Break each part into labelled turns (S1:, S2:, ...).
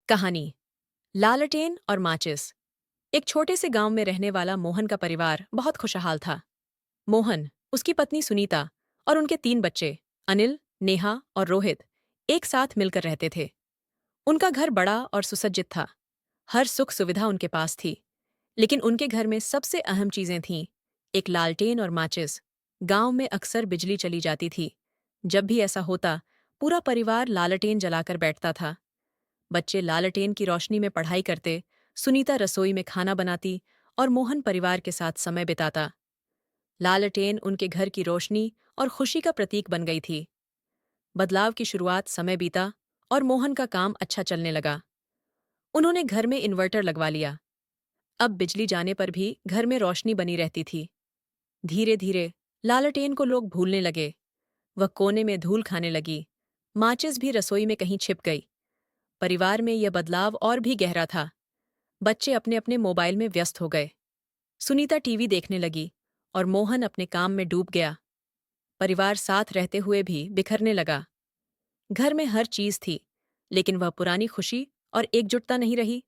S1: कहानी लालटेन और माचिस। एक छोटे से गांव में रहने वाला मोहन का परिवार बहुत खुशहाल था। मोहन, उसकी पत्नी सुनीता और उनके 3 बच्चे अनिल, नेहा और रोहित एक साथ मिलकर रहते थे। उनका घर बड़ा और सुसज्जित था। हर सुख सुविधा उनके पास थी। लेकिन उनके घर में सबसे अहम चीजें थीं, एक लालटेन और माचिस। गांव में अक्सर बिजली चली जाती थी। जब भी ऐसा होता, पूरा परिवार लालटेन जलाकर बैठता था। बच्चे लालटेन की रोशनी में पढ़ाई करते, सुनीता रसोई में खाना बनाती और मोहन परिवार के साथ समय बिताता। लालटेन उनके घर की रोशनी और खुशी का प्रतीक बन गई थी। बदलाव की शुरुआत समय बीता और मोहन का काम अच्छा चलने लगा। उन्होंने घर में इन्वर्टर लगवा लिया। अब बिजली जाने पर भी घर में रोशनी बनी रहती थी। धीरे धीरे लालटेन को लोग भूलने लगे। वह कोने में धूल खाने लगी। माचिस भी रसोई में कहीं छिप गई। परिवार में यह बदलाव और भी गहरा था। बच्चे अपने अपने मोबाइल में व्यस्त हो गए। सुनीता टीवी देखने लगी और मोहन अपने काम में डूब गया। परिवार साथ रहते हुए भी बिखरने लगा। घर में हर चीज थी, लेकिन वह पुरानी खुशी और एकजुटता नहीं रही।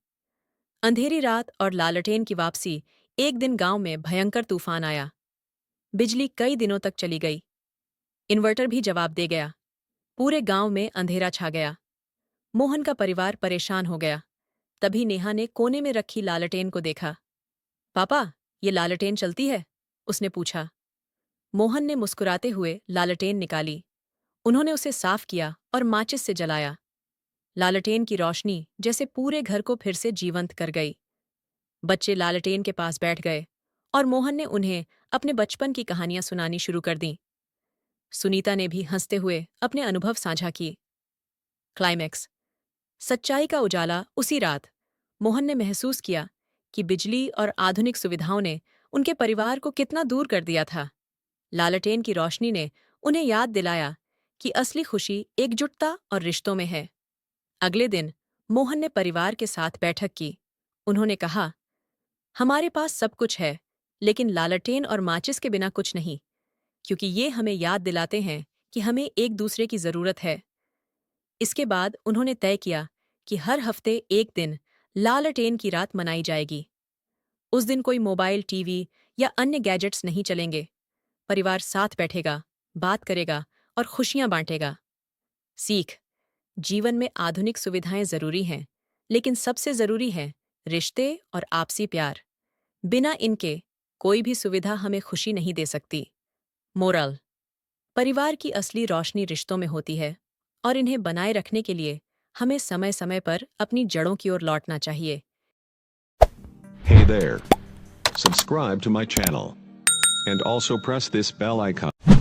S1: अंधेरी रात और लालटेन की वापसी। एक दिन गांव में भयंकर तूफान आया। बिजली कई दिनों तक चली गई। इन्वर्टर भी जवाब दे गया। पूरे गांव में अंधेरा छा गया। मोहन का परिवार परेशान हो गया। तभी नेहा ने कोने में रखी लालटेन को देखा। पापा, ये लालटेन चलती है? उसने पूछा। मोहन ने मुस्कुराते हुए लालटेन निकाली। उन्होंने उसे साफ किया और माचिस से जलाया। लालटेन की रोशनी जैसे पूरे घर को फिर से जीवंत कर गई। बच्चे लालटेन के पास बैठ गए और मोहन ने उन्हें अपने बचपन की कहानियां सुनानी शुरू कर दीं। सुनीता ने भी हंसते हुए अपने अनुभव साझा किए। क्लाइमैक्स। सच्चाई का उजाला उसी रात। मोहन ने महसूस किया कि बिजली और आधुनिक सुविधाओं ने उनके परिवार को कितना दूर कर दिया था। लालटेन की रोशनी ने उन्हें याद दिलाया कि असली खुशी एकजुटता और रिश्तों में है। अगले दिन मोहन ने परिवार के साथ बैठक की। उन्होंने कहा, हमारे पास सब कुछ है, लेकिन लालटेन और माचिस के बिना कुछ नहीं, क्योंकि ये हमें याद दिलाते हैं कि हमें एक दूसरे की जरूरत है। इसके बाद उन्होंने तय किया कि हर हफ्ते एक दिन लालटेन की रात मनाई जाएगी। उस दिन कोई मोबाइल, टीवी या अन्य गैजेट्स नहीं चलेंगे। परिवार साथ बैठेगा, बात करेगा और खुशियां बांटेगा। सीख। जीवन में आधुनिक सुविधाएं जरूरी हैं, लेकिन सबसे जरूरी है रिश्ते और आपसी प्यार। बिना इनके कोई भी सुविधा हमें खुशी नहीं दे सकती। मोरल। परिवार की असली रोशनी रिश्तों में होती है और इन्हें बनाए रखने के लिए हमें समय समय पर अपनी जड़ों की ओर लौटना चाहिए।
S2: Hey there. Subscribe to my channel. And also press this bell icon.